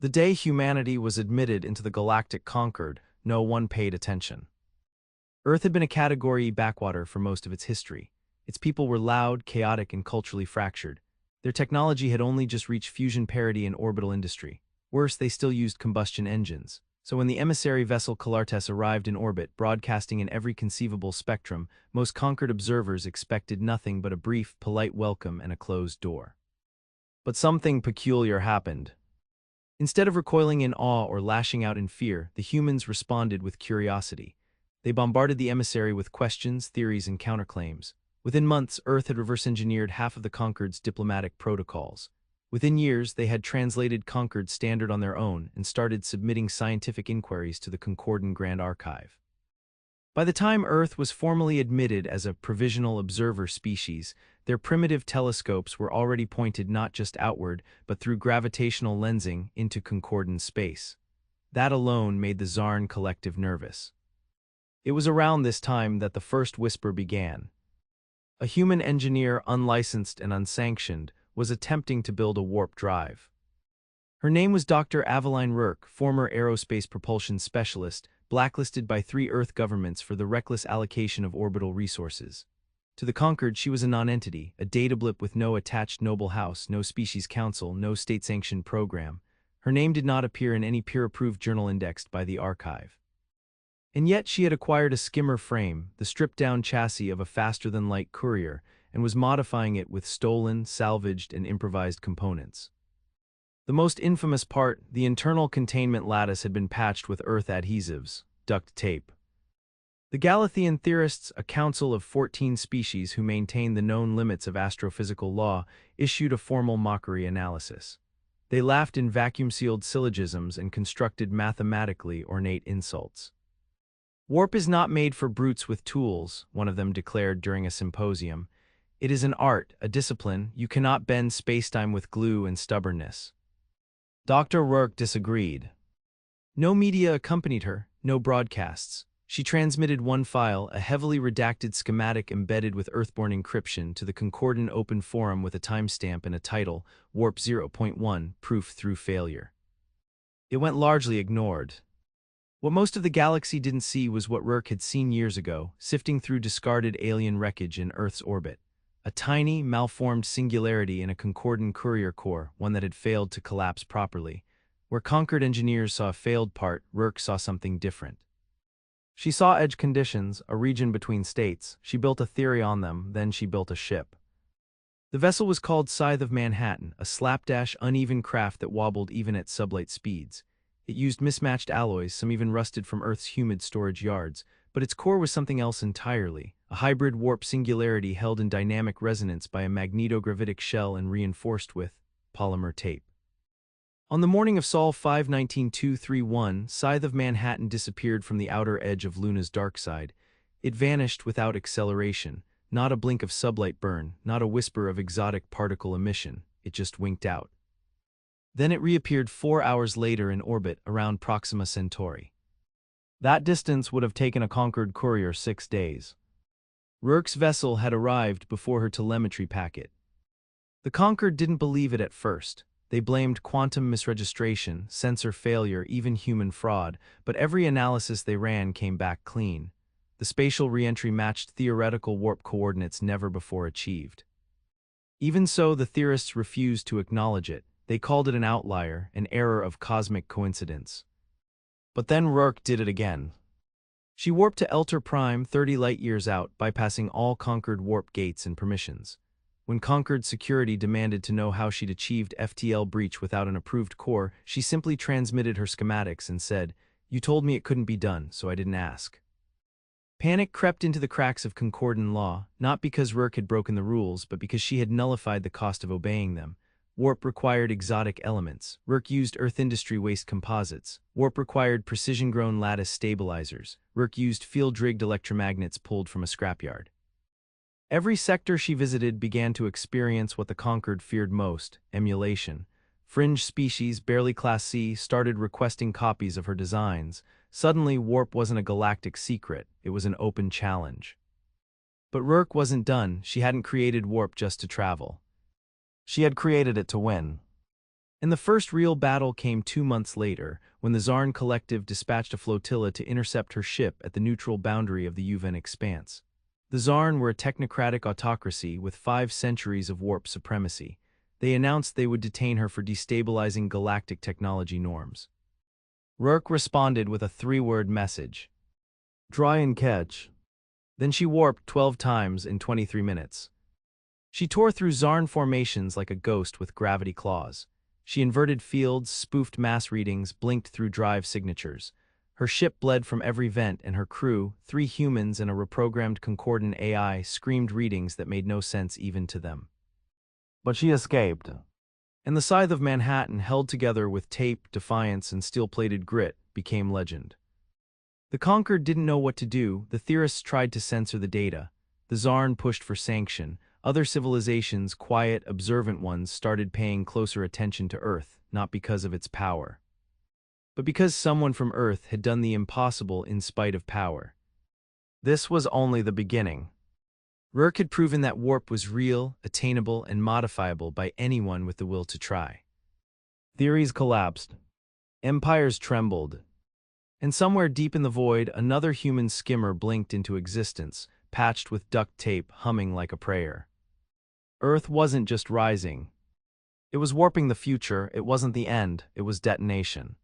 The day humanity was admitted into the galactic Concord, no one paid attention. Earth had been a category backwater for most of its history. Its people were loud, chaotic, and culturally fractured. Their technology had only just reached fusion parity in orbital industry. Worse, they still used combustion engines. So when the emissary vessel Calartes arrived in orbit, broadcasting in every conceivable spectrum, most Concord observers expected nothing but a brief, polite welcome and a closed door. But something peculiar happened. Instead of recoiling in awe or lashing out in fear, the humans responded with curiosity. They bombarded the emissary with questions, theories, and counterclaims. Within months, Earth had reverse-engineered half of the Concord's diplomatic protocols. Within years, they had translated Concord's standard on their own and started submitting scientific inquiries to the Concordan Grand Archive. By the time Earth was formally admitted as a provisional observer species, their primitive telescopes were already pointed not just outward, but through gravitational lensing into Concordan space. That alone made the Zarn collective nervous. It was around this time that the first whisper began. A human engineer, unlicensed and unsanctioned, was attempting to build a warp drive. Her name was Dr. Aveline Rourke, former aerospace propulsion specialist, blacklisted by 3 Earth governments for the reckless allocation of orbital resources. To the Concord, she was a non-entity, a data blip with no attached noble house, no species council, no state-sanctioned program. Her name did not appear in any peer-approved journal indexed by the archive. And yet she had acquired a skimmer frame, the stripped-down chassis of a faster-than-light courier, and was modifying it with stolen, salvaged, and improvised components. The most infamous part, the internal containment lattice had been patched with Earth adhesives, duct tape. The Galathian Theorists, a council of 14 species who maintained the known limits of astrophysical law, issued a formal mockery analysis. They laughed in vacuum-sealed syllogisms and constructed mathematically ornate insults. Warp is not made for brutes with tools, one of them declared during a symposium. It is an art, a discipline. You cannot bend spacetime with glue and stubbornness. Dr. Rourke disagreed. No media accompanied her, no broadcasts. She transmitted one file, a heavily redacted schematic embedded with Earthborn encryption, to the Concordan Open Forum with a timestamp and a title, Warp 0.1, Proof Through Failure. It went largely ignored. What most of the galaxy didn't see was what Rourke had seen years ago, sifting through discarded alien wreckage in Earth's orbit. A tiny, malformed singularity in a Concordan courier core, one that had failed to collapse properly. Where Concord engineers saw a failed part, Rourke saw something different. She saw edge conditions, a region between states. She built a theory on them, then she built a ship. The vessel was called Scythe of Manhattan, a slapdash, uneven craft that wobbled even at sublight speeds. It used mismatched alloys, some even rusted from Earth's humid storage yards, but its core was something else entirely, a hybrid warp singularity held in dynamic resonance by a magnetogravitic shell and reinforced with polymer tape. On the morning of Sol 5-19-231, Scythe of Manhattan disappeared from the outer edge of Luna's dark side. It vanished without acceleration, not a blink of sublight burn, not a whisper of exotic particle emission. It just winked out. Then it reappeared 4 hours later in orbit around Proxima Centauri. That distance would have taken a Concord courier 6 days. Rourke's vessel had arrived before her telemetry packet. The Concord didn't believe it at first. They blamed quantum misregistration, sensor failure, even human fraud, but every analysis they ran came back clean. The spatial reentry matched theoretical warp coordinates never before achieved. Even so, the theorists refused to acknowledge it. They called it an outlier, an error of cosmic coincidence. But then Rourke did it again. She warped to Elter Prime 30 light-years out, bypassing all Concord warp gates and permissions. When Concord security demanded to know how she'd achieved FTL breach without an approved core, she simply transmitted her schematics and said, "You told me it couldn't be done, so I didn't ask." Panic crept into the cracks of Concordan law, not because Rourke had broken the rules, but because she had nullified the cost of obeying them. Warp required exotic elements. Rourke used Earth industry waste composites. Warp required precision-grown lattice stabilizers. Rourke used field-rigged electromagnets pulled from a scrapyard. Every sector she visited began to experience what the Concord feared most, emulation. Fringe species, barely Class C, started requesting copies of her designs. Suddenly, warp wasn't a galactic secret, it was an open challenge. But Rourke wasn't done. She hadn't created warp just to travel. She had created it to win. And the first real battle came 2 months later, when the Zarn Collective dispatched a flotilla to intercept her ship at the neutral boundary of the Yuvan expanse. The Zarn were a technocratic autocracy with 5 centuries of warp supremacy. They announced they would detain her for destabilizing galactic technology norms. Rourke responded with a 3-word message. Try and catch. Then she warped 12 times in 23 minutes. She tore through Zarn formations like a ghost with gravity claws. She inverted fields, spoofed mass readings, blinked through drive signatures. Her ship bled from every vent, and her crew, 3 humans and a reprogrammed concordant AI, screamed readings that made no sense even to them. But she escaped. And the Scythe of Manhattan, held together with tape, defiance, and steel-plated grit, became legend. The Conquered didn't know what to do. The Theorists tried to censor the data. The Zarn pushed for sanction. Other civilizations, quiet, observant ones, started paying closer attention to Earth, not because of its power, but because someone from Earth had done the impossible in spite of power. This was only the beginning. Rourke had proven that warp was real, attainable, and modifiable by anyone with the will to try. Theories collapsed. Empires trembled. And somewhere deep in the void, another human skimmer blinked into existence, patched with duct tape, humming like a prayer. Earth wasn't just rising. It was warping the future. It wasn't the end. It was detonation.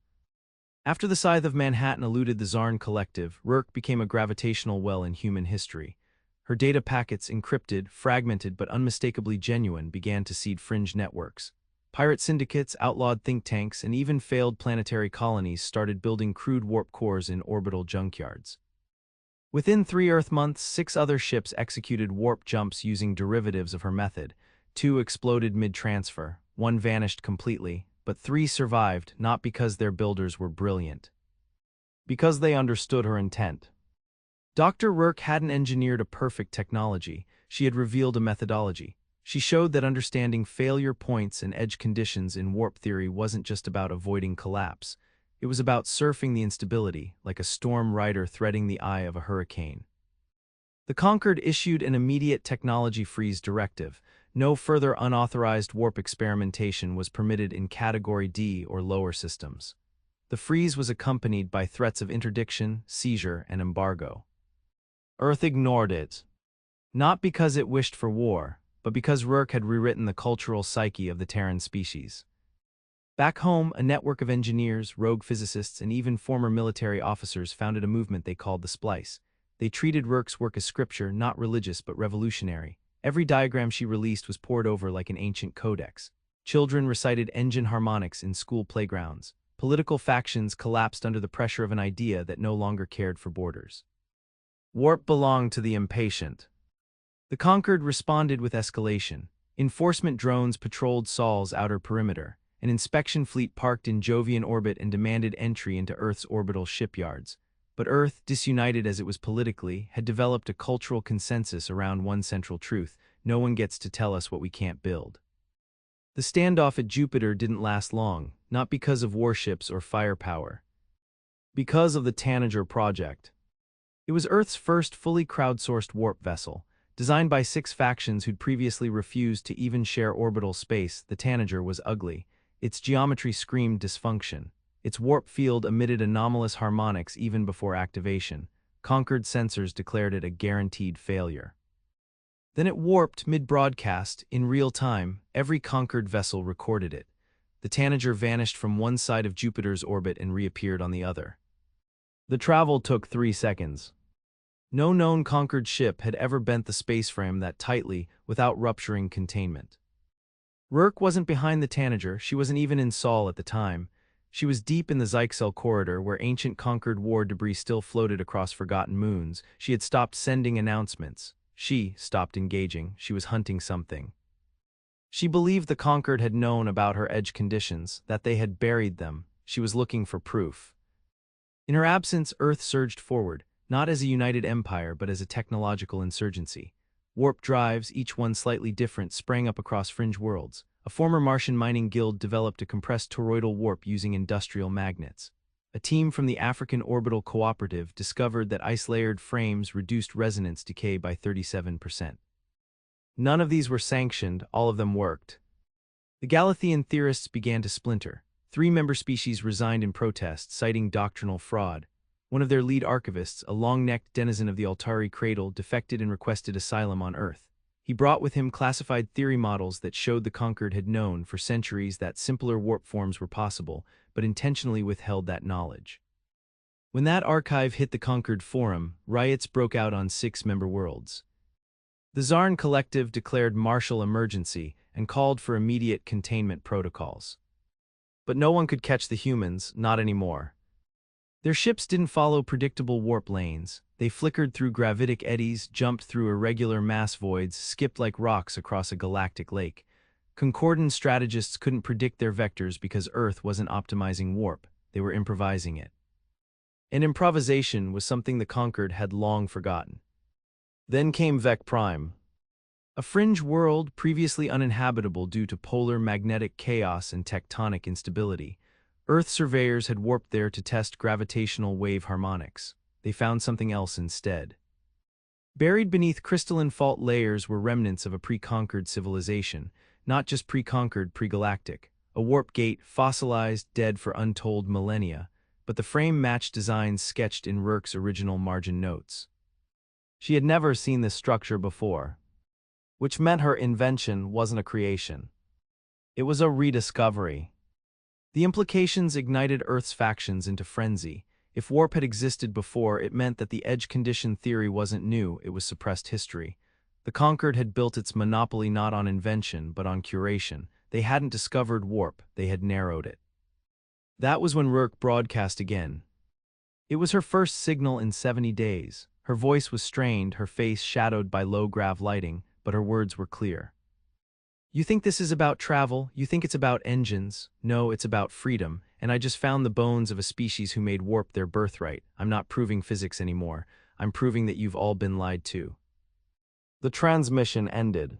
After the Scythe of Manhattan eluded the Zarn Collective, Rourke became a gravitational well in human history. Her data packets, encrypted, fragmented but unmistakably genuine, began to seed fringe networks. Pirate syndicates, outlawed think tanks, and even failed planetary colonies started building crude warp cores in orbital junkyards. Within 3 Earth months, 6 other ships executed warp jumps using derivatives of her method. 2 exploded mid-transfer, 1 vanished completely, but 3 survived, not because their builders were brilliant, because they understood her intent. Dr. Rourke hadn't engineered a perfect technology. She had revealed a methodology. She showed that understanding failure points and edge conditions in warp theory wasn't just about avoiding collapse. It was about surfing the instability, like a storm rider threading the eye of a hurricane. The Conquered issued an immediate technology freeze directive. No further unauthorized warp experimentation was permitted in Category D or lower systems. The freeze was accompanied by threats of interdiction, seizure, and embargo. Earth ignored it. Not because it wished for war, but because Rourke had rewritten the cultural psyche of the Terran species. Back home, a network of engineers, rogue physicists, and even former military officers founded a movement they called the Splice. They treated Rourke's work as scripture, not religious but revolutionary. Every diagram she released was pored over like an ancient codex. Children recited engine harmonics in school playgrounds. Political factions collapsed under the pressure of an idea that no longer cared for borders. Warp belonged to the impatient. The Conquered responded with escalation. Enforcement drones patrolled Sol's outer perimeter. An inspection fleet parked in Jovian orbit and demanded entry into Earth's orbital shipyards. But Earth, disunited as it was politically, had developed a cultural consensus around one central truth: no one gets to tell us what we can't build. The standoff at Jupiter didn't last long, not because of warships or firepower. Because of the Tanager project. It was Earth's first fully crowdsourced warp vessel. Designed by 6 factions who'd previously refused to even share orbital space, the Tanager was ugly. Its geometry screamed dysfunction. Its warp field emitted anomalous harmonics even before activation. Conquered sensors declared it a guaranteed failure. Then it warped mid-broadcast, in real time. Every Conquered vessel recorded it. The Tanager vanished from one side of Jupiter's orbit and reappeared on the other. The travel took 3 seconds. No known Conquered ship had ever bent the spaceframe that tightly without rupturing containment. Rourke wasn't behind the Tanager. She wasn't even in Sol at the time. She was deep in the Zyxel corridor where ancient Conquered war debris still floated across forgotten moons. She had stopped sending announcements. She stopped engaging. She was hunting something. She believed the Conquered had known about her edge conditions, that they had buried them. She was looking for proof. In her absence, Earth surged forward, not as a united empire but as a technological insurgency. Warp drives, each one slightly different, sprang up across fringe worlds. A former Martian mining guild developed a compressed toroidal warp using industrial magnets. A team from the African Orbital Cooperative discovered that ice-layered frames reduced resonance decay by 37%. None of these were sanctioned, all of them worked. The Galician theorists began to splinter. Three member species resigned in protest, citing doctrinal fraud. One of their lead archivists, a long-necked denizen of the Altari cradle, defected and requested asylum on Earth. He brought with him classified theory models that showed the conquered had known for centuries that simpler warp forms were possible, but intentionally withheld that knowledge. When that archive hit the conquered forum, riots broke out on 6 member worlds. The Zarn Collective declared martial emergency and called for immediate containment protocols. But no one could catch the humans, not anymore. Their ships didn't follow predictable warp lanes. They flickered through gravitic eddies, jumped through irregular mass voids, skipped like rocks across a galactic lake. Concordant strategists couldn't predict their vectors because Earth wasn't optimizing warp, they were improvising it. And improvisation was something the conquered had long forgotten. Then came Vec Prime, a fringe world previously uninhabitable due to polar magnetic chaos and tectonic instability. Earth surveyors had warped there to test gravitational wave harmonics. They found something else instead. Buried beneath crystalline fault layers were remnants of a pre-conquered civilization, not just pre-conquered, pre-galactic. A warp gate, fossilized, dead for untold millennia, but the frame matched designs sketched in Rourke's original margin notes. She had never seen this structure before, which meant her invention wasn't a creation. It was a rediscovery. The implications ignited Earth's factions into frenzy. If warp had existed before, it meant that the edge condition theory wasn't new, it was suppressed history. The conquered had built its monopoly not on invention, but on curation. They hadn't discovered warp, they had narrowed it. That was when Rourke broadcast again. It was her first signal in 70 days. Her voice was strained, her face shadowed by low-grav lighting, but her words were clear. You think this is about travel? You think it's about engines? No, it's about freedom, and I just found the bones of a species who made warp their birthright. I'm not proving physics anymore. I'm proving that you've all been lied to. The transmission ended.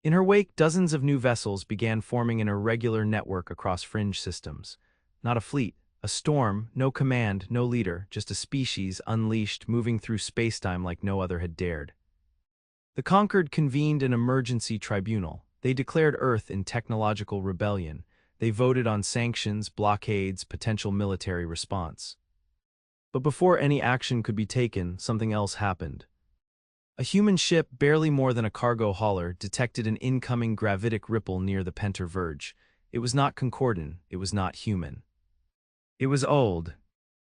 In her wake, dozens of new vessels began forming an irregular network across fringe systems. Not a fleet, a storm, no command, no leader, just a species unleashed, moving through spacetime like no other had dared. The conquered convened an emergency tribunal. They declared Earth in technological rebellion. They voted on sanctions, blockades, potential military response. But before any action could be taken, something else happened. A human ship, barely more than a cargo hauler, detected an incoming gravitic ripple near the Penter verge. It was not concordant, it was not human. It was old,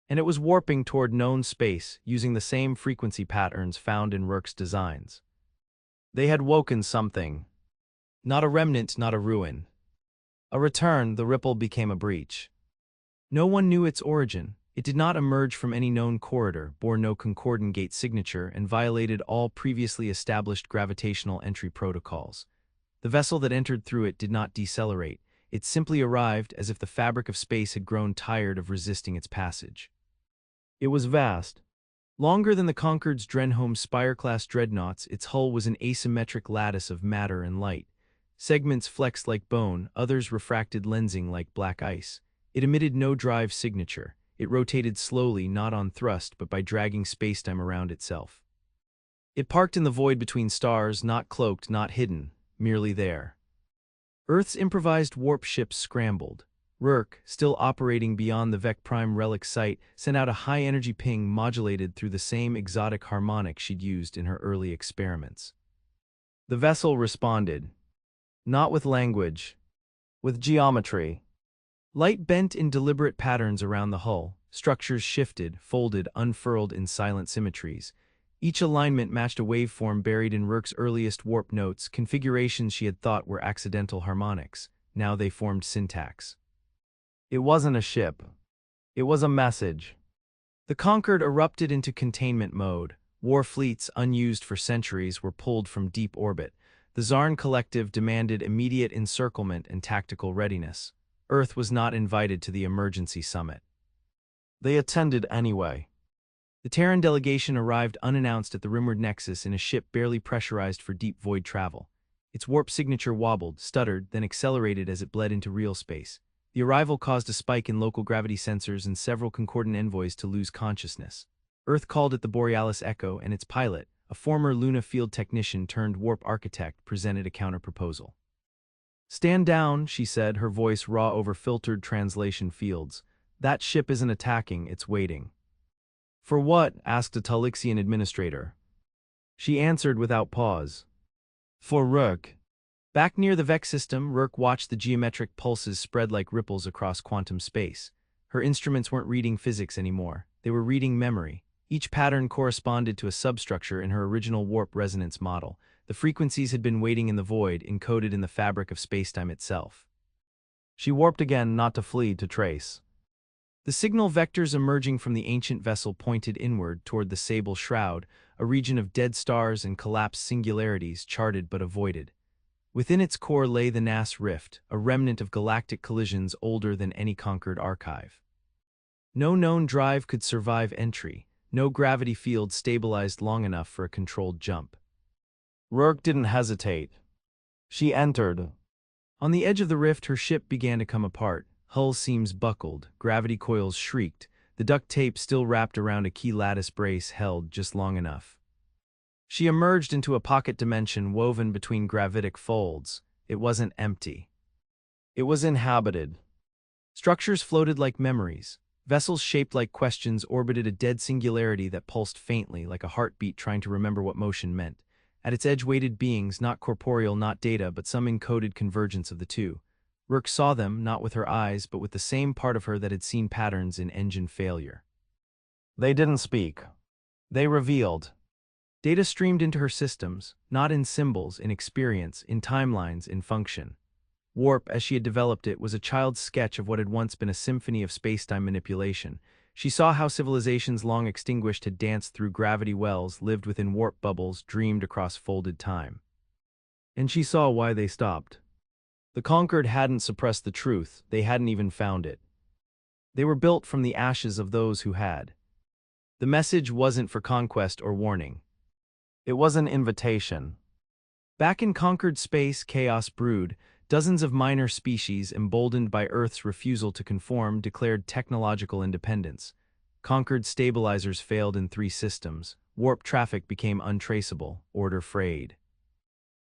and it was warping toward known space using the same frequency patterns found in Rourke's designs. They had woken something. Not a remnant, not a ruin. A return, the ripple became a breach. No one knew its origin. It did not emerge from any known corridor, bore no concordant gate signature, and violated all previously established gravitational entry protocols. The vessel that entered through it did not decelerate. It simply arrived as if the fabric of space had grown tired of resisting its passage. It was vast. Longer than the Conquered's Drenholm Spire-class dreadnoughts, its hull was an asymmetric lattice of matter and light. Segments flexed like bone, others refracted lensing like black ice. It emitted no drive signature. It rotated slowly, not on thrust, but by dragging spacetime around itself. It parked in the void between stars, not cloaked, not hidden, merely there. Earth's improvised warp ships scrambled. Rourke, still operating beyond the Vec Prime relic site, sent out a high-energy ping modulated through the same exotic harmonic she'd used in her early experiments. The vessel responded. Not with language, with geometry. Light bent in deliberate patterns around the hull, structures shifted, folded, unfurled in silent symmetries. Each alignment matched a waveform buried in Rourke's earliest warp notes, configurations she had thought were accidental harmonics. Now they formed syntax. It wasn't a ship. It was a message. The Conquered erupted into containment mode. War fleets, unused for centuries, were pulled from deep orbit. The Zarn Collective demanded immediate encirclement and tactical readiness. Earth was not invited to the emergency summit. They attended anyway. The Terran delegation arrived unannounced at the Rimward Nexus in a ship barely pressurized for deep void travel. Its warp signature wobbled, stuttered, then accelerated as it bled into real space. The arrival caused a spike in local gravity sensors and several concordant envoys to lose consciousness. Earth called it the Borealis Echo, and its pilot, a former Luna field technician turned warp architect, presented a counterproposal. Stand down, she said, her voice raw over filtered translation fields. That ship isn't attacking, it's waiting. For what? Asked a Talixian administrator. She answered without pause. For Rourke. Back near the Vex system, Rourke watched the geometric pulses spread like ripples across quantum space. Her instruments weren't reading physics anymore. They were reading memory. Each pattern corresponded to a substructure in her original warp resonance model. The frequencies had been waiting in the void, encoded in the fabric of spacetime itself. She warped again, not to flee, to trace. The signal vectors emerging from the ancient vessel pointed inward toward the sable shroud, a region of dead stars and collapsed singularities charted but avoided. Within its core lay the Nass Rift, a remnant of galactic collisions older than any conquered archive. No known drive could survive entry, no gravity field stabilized long enough for a controlled jump. Rourke didn't hesitate. She entered. On the edge of the rift, her ship began to come apart. Hull seams buckled, gravity coils shrieked, the duct tape still wrapped around a key lattice brace held just long enough. She emerged into a pocket dimension woven between gravitic folds. It wasn't empty. It was inhabited. Structures floated like memories. Vessels shaped like questions orbited a dead singularity that pulsed faintly like a heartbeat trying to remember what motion meant. At its edge waited beings, not corporeal, not data, but some encoded convergence of the two. Rourke saw them, not with her eyes, but with the same part of her that had seen patterns in engine failure. They didn't speak. They revealed. Data streamed into her systems, not in symbols, in experience, in timelines, in function. Warp, as she had developed it, was a child's sketch of what had once been a symphony of spacetime manipulation. She saw how civilizations long extinguished had danced through gravity wells, lived within warp bubbles, dreamed across folded time. And she saw why they stopped. The conquered hadn't suppressed the truth, they hadn't even found it. They were built from the ashes of those who had. The message wasn't for conquest or warning. It was an invitation. Back in conquered space, chaos brewed. Dozens of minor species, emboldened by Earth's refusal to conform, declared technological independence. Conquered stabilizers failed in 3 systems. Warp traffic became untraceable, order frayed.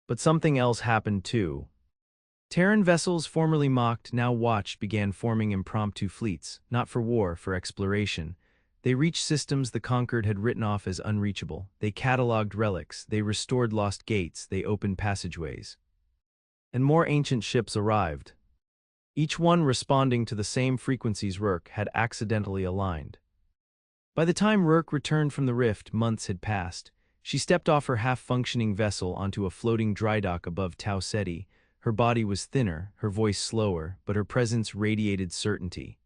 But something else happened too. Terran vessels formerly mocked, now watched, began forming impromptu fleets, not for war, for exploration. They reached systems the conquered had written off as unreachable. They cataloged relics, they restored lost gates, they opened passageways. And more ancient ships arrived, each one responding to the same frequencies Rourke had accidentally aligned. By the time Rourke returned from the rift, months had passed. She stepped off her half-functioning vessel onto a floating dry dock above Tau Ceti. Her body was thinner, her voice slower, but her presence radiated certainty.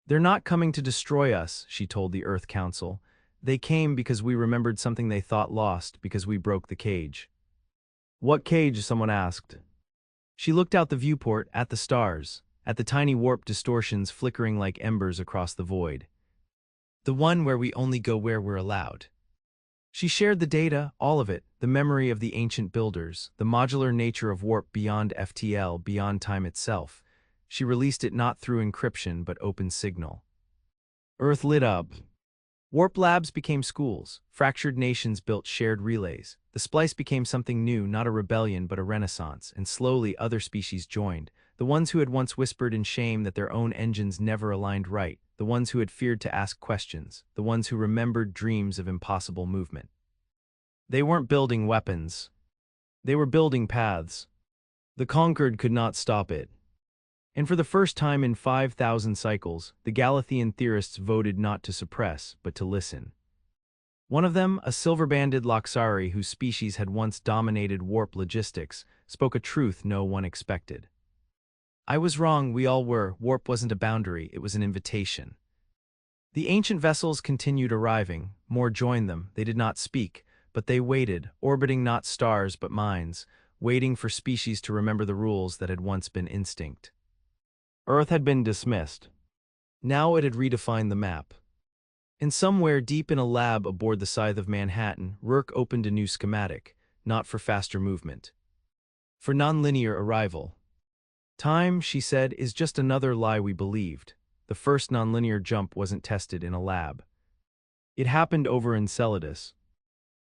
"They're not coming to destroy us," she told the Earth Council. "They came because we remembered something they thought lost, because we broke the cage." "What cage?" someone asked. She looked out the viewport, at the stars, at the tiny warp distortions flickering like embers across the void. "The one where we only go where we're allowed." She shared the data, all of it, the memory of the ancient builders, the modular nature of warp beyond FTL, beyond time itself. She released it not through encryption but open signal. Earth lit up. Warp labs became schools. Fractured nations built shared relays. The splice became something new, not a rebellion but a renaissance, and slowly other species joined. The ones who had once whispered in shame that their own engines never aligned right. The ones who had feared to ask questions. The ones who remembered dreams of impossible movement. They weren't building weapons. They were building paths. The conquered could not stop it. And for the first time in 5,000 cycles, the Galathian theorists voted not to suppress, but to listen. One of them, a silver-banded Loxari whose species had once dominated warp logistics, spoke a truth no one expected. "I was wrong, we all were. Warp wasn't a boundary, it was an invitation." The ancient vessels continued arriving. More joined them. They did not speak, but they waited, orbiting not stars but minds, waiting for species to remember the rules that had once been instinct. Earth had been dismissed. Now it had redefined the map. And somewhere deep in a lab aboard the Scythe of Manhattan, Rourke opened a new schematic, not for faster movement. For nonlinear arrival. "Time," she said, "is just another lie we believed. The first nonlinear jump wasn't tested in a lab. It happened over Enceladus.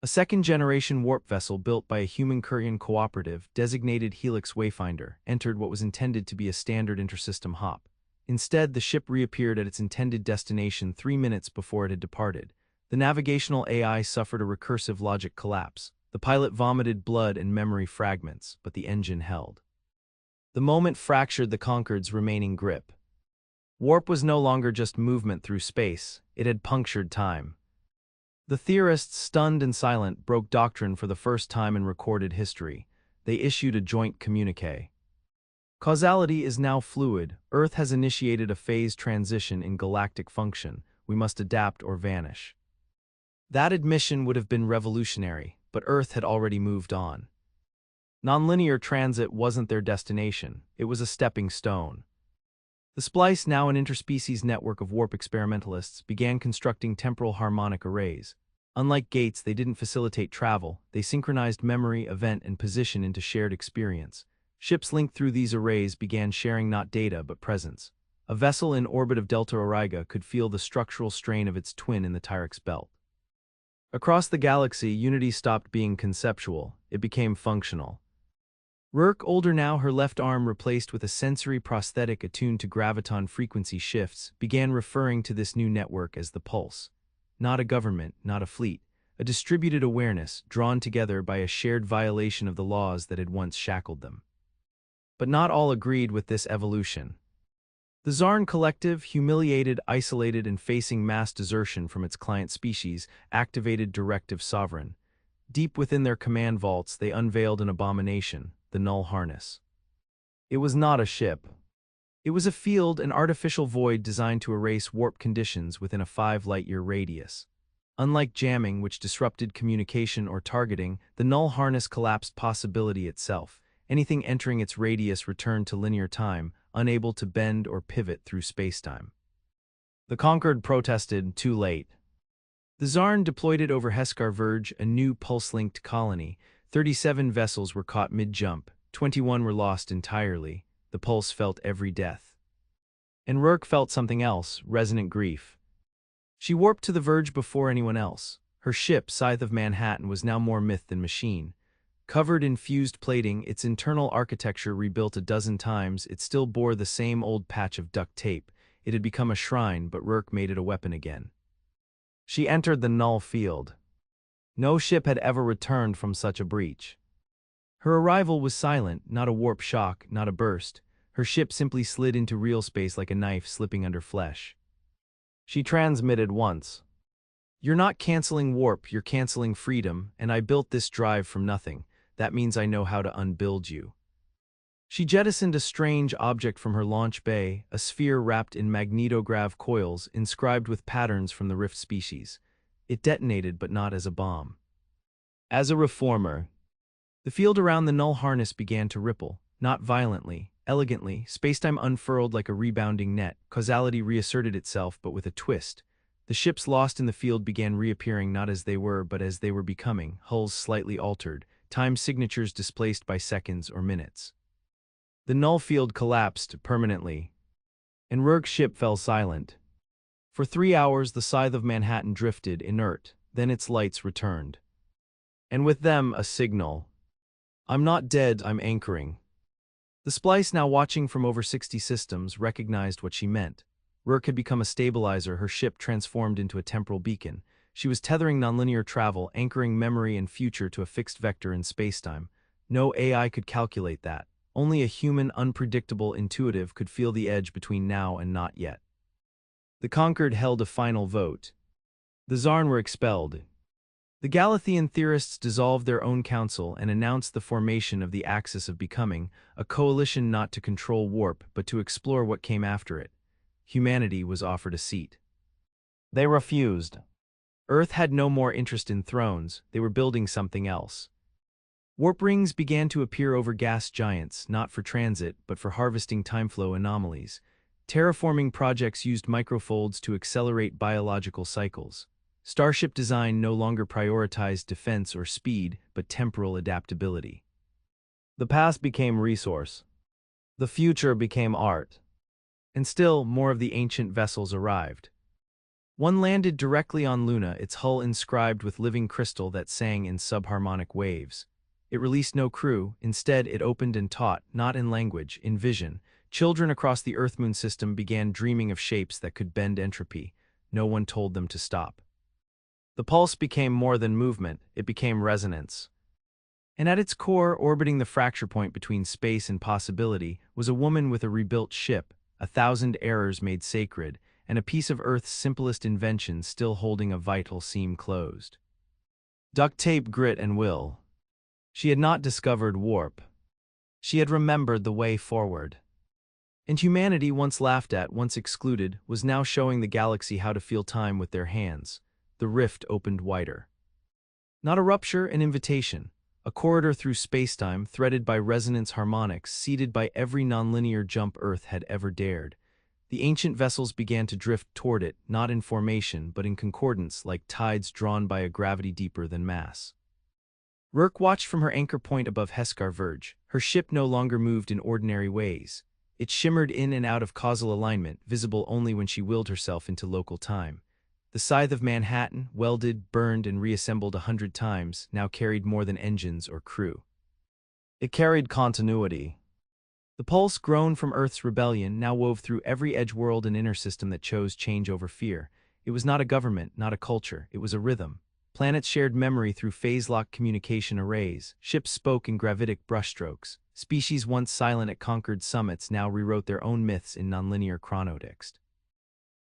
A second-generation warp vessel built by a human-Korean cooperative, designated Helix Wayfinder, entered what was intended to be a standard intersystem hop. Instead, the ship reappeared at its intended destination 3 minutes before it had departed. The navigational AI suffered a recursive logic collapse. The pilot vomited blood and memory fragments, but the engine held. The moment fractured the Concorde's remaining grip. Warp was no longer just movement through space, it had punctured time. The theorists, stunned and silent, broke doctrine for the first time in recorded history. They issued a joint communiqué. Causality is now fluid. Earth has initiated a phase transition in galactic function. We must adapt or vanish. That admission would have been revolutionary, but Earth had already moved on. Nonlinear transit wasn't their destination, it was a stepping stone. The Splice, now an interspecies network of warp experimentalists, began constructing temporal harmonic arrays. Unlike gates, they didn't facilitate travel, they synchronized memory, event, and position into shared experience. Ships linked through these arrays began sharing not data but presence. A vessel in orbit of Delta Auriga could feel the structural strain of its twin in the Tyrex belt. Across the galaxy, unity stopped being conceptual, it became functional. Rourke, older now, her left arm replaced with a sensory prosthetic attuned to graviton frequency shifts, began referring to this new network as the Pulse. Not a government, not a fleet, a distributed awareness drawn together by a shared violation of the laws that had once shackled them. But not all agreed with this evolution. The Zarn Collective, humiliated, isolated, and facing mass desertion from its client species, activated Directive Sovereign. Deep within their command vaults, they unveiled an abomination, the Null Harness. It was not a ship. It was a field, an artificial void designed to erase warp conditions within a 5-light-year radius. Unlike jamming, which disrupted communication or targeting, the Null Harness collapsed possibility itself. Anything entering its radius returned to linear time, unable to bend or pivot through spacetime. The Concorde protested, too late. The Zarn deployed it over Heskar Verge, a new pulse-linked colony. 37 vessels were caught mid-jump, 21 were lost entirely. The Pulse felt every death. And Rourke felt something else, resonant grief. She warped to the Verge before anyone else. Her ship, Scythe of Manhattan, was now more myth than machine. Covered in fused plating, its internal architecture rebuilt a dozen times, it still bore the same old patch of duct tape. It had become a shrine, but Rourke made it a weapon again. She entered the null field. No ship had ever returned from such a breach. Her arrival was silent, not a warp shock, not a burst. Her ship simply slid into real space like a knife slipping under flesh. She transmitted once. "You're not canceling warp, you're canceling freedom, and I built this drive from nothing. That means I know how to unbuild you." She jettisoned a strange object from her launch bay, a sphere wrapped in magnetograv coils inscribed with patterns from the Rift species. It detonated, but not as a bomb. As a reformer, the field around the Null Harness began to ripple, not violently, elegantly. Spacetime unfurled like a rebounding net. Causality reasserted itself, but with a twist. The ships lost in the field began reappearing not as they were, but as they were becoming, hulls slightly altered, time signatures displaced by seconds or minutes. The null field collapsed permanently, and Rourke's ship fell silent. For 3 hours the Scythe of Manhattan drifted, inert, then its lights returned. And with them a signal. "I'm not dead, I'm anchoring." The Splice, now watching from over 60 systems, recognized what she meant. Rourke had become a stabilizer, her ship transformed into a temporal beacon. She was tethering nonlinear travel, anchoring memory and future to a fixed vector in spacetime. No AI could calculate that. Only a human, unpredictable, intuitive could feel the edge between now and not yet. The Concorde held a final vote. The Zarn were expelled. The Galathian theorists dissolved their own council and announced the formation of the Axis of Becoming, a coalition not to control warp but to explore what came after it. Humanity was offered a seat. They refused. Earth had no more interest in thrones, they were building something else. Warp rings began to appear over gas giants, not for transit, but for harvesting timeflow anomalies. Terraforming projects used microfolds to accelerate biological cycles. Starship design no longer prioritized defense or speed, but temporal adaptability. The past became resource. The future became art. And still, more of the ancient vessels arrived. One landed directly on Luna, its hull inscribed with living crystal that sang in subharmonic waves. It released no crew, instead it opened and taught, not in language, in vision. Children across the Earth-Moon system began dreaming of shapes that could bend entropy. No one told them to stop. The pulse became more than movement, it became resonance. And at its core, orbiting the fracture point between space and possibility, was a woman with a rebuilt ship, 1,000 errors made sacred, and a piece of Earth's simplest invention still holding a vital seam closed. Duct tape, grit, and will. She had not discovered warp. She had remembered the way forward. And humanity, once laughed at, once excluded, was now showing the galaxy how to feel time with their hands. The rift opened wider. Not a rupture, an invitation. A corridor through spacetime, threaded by resonance harmonics, seeded by every nonlinear jump Earth had ever dared. The ancient vessels began to drift toward it, not in formation, but in concordance, like tides drawn by a gravity deeper than mass. Rourke watched from her anchor point above Heskar Verge. Her ship no longer moved in ordinary ways. It shimmered in and out of causal alignment, visible only when she willed herself into local time. The scythe of Manhattan, welded, burned, and reassembled 100 times, now carried more than engines or crew. It carried continuity. The pulse, grown from Earth's rebellion, now wove through every edge world and inner system that chose change over fear. It was not a government, not a culture, it was a rhythm. Planets shared memory through phase-locked communication arrays. Ships spoke in gravitic brushstrokes. Species once silent at conquered summits now rewrote their own myths in nonlinear chronotext.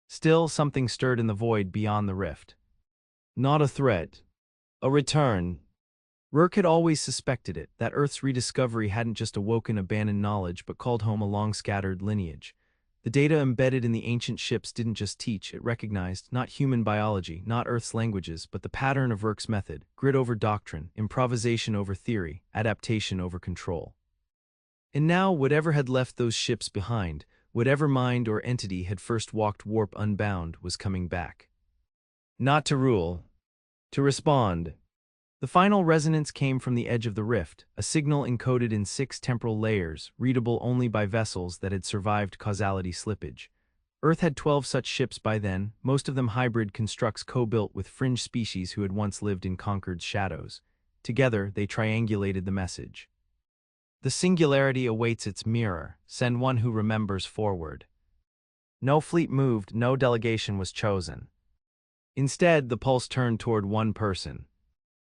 Still, something stirred in the void beyond the rift. Not a threat. A return. Rourke had always suspected it, that Earth's rediscovery hadn't just awoken abandoned knowledge but called home a long-scattered lineage. The data embedded in the ancient ships didn't just teach, it recognized not human biology, not Earth's languages, but the pattern of Rourke's method: grit over doctrine, improvisation over theory, adaptation over control. And now, whatever had left those ships behind, whatever mind or entity had first walked warp unbound, was coming back. Not to rule, to respond. The final resonance came from the edge of the rift, a signal encoded in 6 temporal layers, readable only by vessels that had survived causality slippage. Earth had 12 such ships by then, most of them hybrid constructs co-built with fringe species who had once lived in conquered shadows. Together, they triangulated the message. The singularity awaits its mirror. Send one who remembers forward. No fleet moved, no delegation was chosen. Instead, the pulse turned toward one person.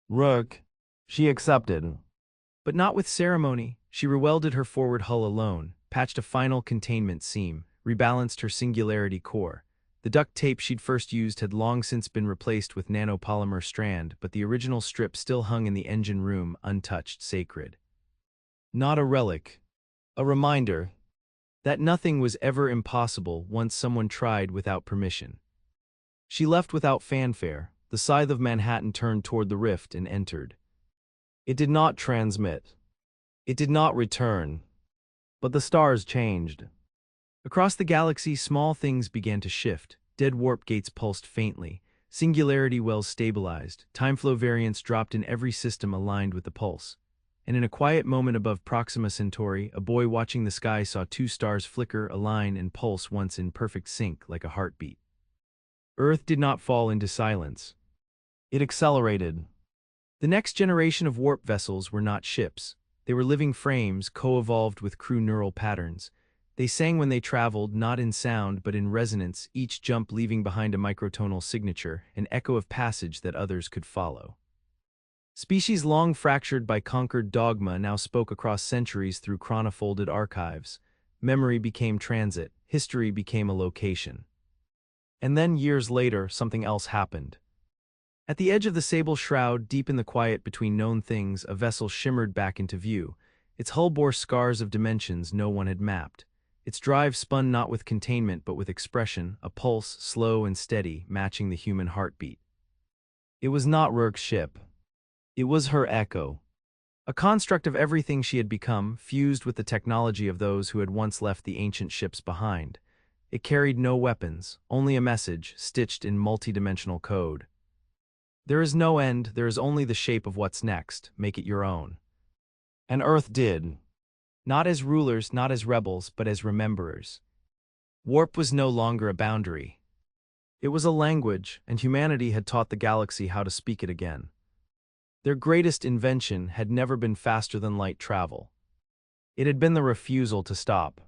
Rourke. She accepted. But not with ceremony. She rewelded her forward hull alone, patched a final containment seam, rebalanced her singularity core. The duct tape she'd first used had long since been replaced with nanopolymer strand, but the original strip still hung in the engine room, untouched, sacred. Not a relic. A reminder that nothing was ever impossible once someone tried without permission. She left without fanfare. The scythe of Manhattan turned toward the rift and entered. It did not transmit. It did not return. But the stars changed. Across the galaxy, small things began to shift. Dead warp gates pulsed faintly. Singularity wells stabilized. Time flow variants dropped in every system aligned with the pulse. And in a quiet moment above Proxima Centauri, a boy watching the sky saw 2 stars flicker, align, and pulse once in perfect sync like a heartbeat. Earth did not fall into silence. It accelerated. The next generation of warp vessels were not ships. They were living frames, co-evolved with crew neural patterns. They sang when they traveled, not in sound but in resonance, each jump leaving behind a microtonal signature, an echo of passage that others could follow. Species long fractured by conquered dogma now spoke across centuries through chronofolded archives. Memory became transit, history became a location. And then, years later, something else happened. At the edge of the sable shroud, deep in the quiet between known things, a vessel shimmered back into view. Its hull bore scars of dimensions no one had mapped. Its drive spun not with containment but with expression, a pulse, slow and steady, matching the human heartbeat. It was not Rourke's ship. It was her echo. A construct of everything she had become, fused with the technology of those who had once left the ancient ships behind. It carried no weapons, only a message, stitched in multidimensional code. There is no end, there is only the shape of what's next, make it your own. And Earth did. Not as rulers, not as rebels, but as rememberers. Warp was no longer a boundary. It was a language, and humanity had taught the galaxy how to speak it again. Their greatest invention had never been faster than light travel. It had been the refusal to stop.